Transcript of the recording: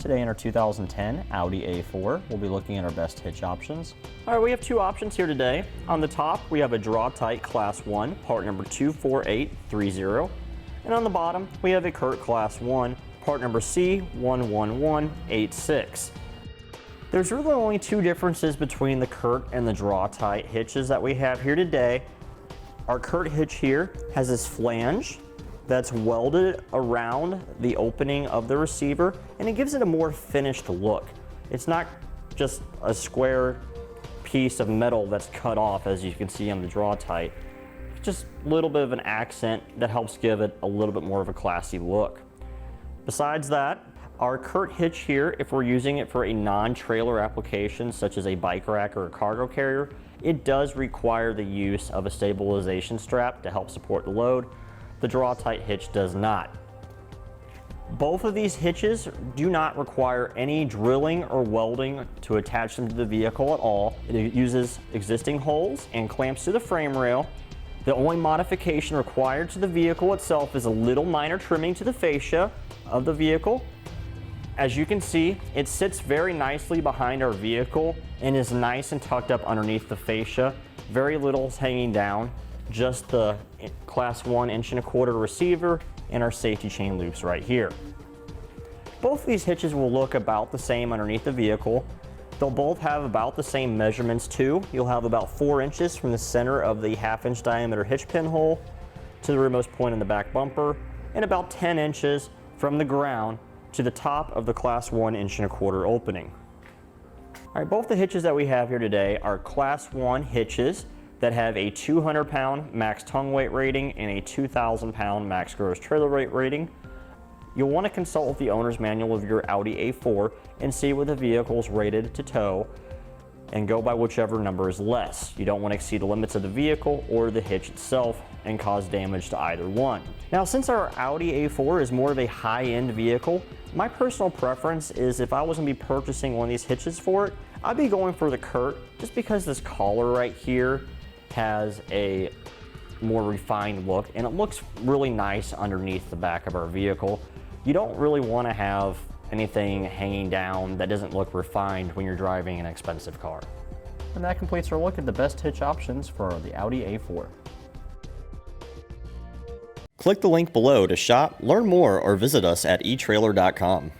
Today in our 2010 Audi A4, we'll be looking at our best hitch options. All right, we have two options here today. On the top, we have a Draw-Tite Class 1, part number 24830. And on the bottom, we have a Curt Class 1, part number C11186. There's really only two differences between the Curt and the Draw-Tite hitches that we have here today. Our Curt hitch here has this flange that's welded around the opening of the receiver, and it gives it a more finished look. It's not just a square piece of metal that's cut off, as you can see on the Draw-Tite. It's just a little bit of an accent that helps give it a little bit more of a classy look. Besides that, our Curt hitch here, if we're using it for a non-trailer application such as a bike rack or a cargo carrier, it does require the use of a stabilization strap to help support the load. The Draw-Tite hitch does not. Both of these hitches do not require any drilling or welding to attach them to the vehicle at all. It uses existing holes and clamps to the frame rail. The only modification required to the vehicle itself is a little minor trimming to the fascia of the vehicle. As you can see, it sits very nicely behind our vehicle and is nice and tucked up underneath the fascia. Very little is hanging down, just the Class 1 1.25" receiver and our safety chain loops right here. Both of these hitches will look about the same underneath the vehicle. They'll both have about the same measurements too. You'll have about 4 inches from the center of the 1/2" diameter hitch pin hole to the remote point in the back bumper, and about 10 inches from the ground to the top of the Class 1 1.25" opening. All right, both the hitches that we have here today are Class 1 hitches that have a 200-pound max tongue weight rating and a 2,000-pound max gross trailer weight rating. You'll want to consult with the owner's manual of your Audi A4 and see what the vehicle is rated to tow and go by whichever number is less. You don't want to exceed the limits of the vehicle or the hitch itself and cause damage to either one. Now, since our Audi A4 is more of a high-end vehicle, my personal preference is if I was going to be purchasing one of these hitches for it, I'd be going for the Curt, just because this collar right here has a more refined look and it looks really nice underneath the back of our vehicle. You don't really want to have anything hanging down that doesn't look refined when you're driving an expensive car. And that completes our look at the best hitch options for the Audi A4. Click the link below to shop, learn more, or visit us at etrailer.com.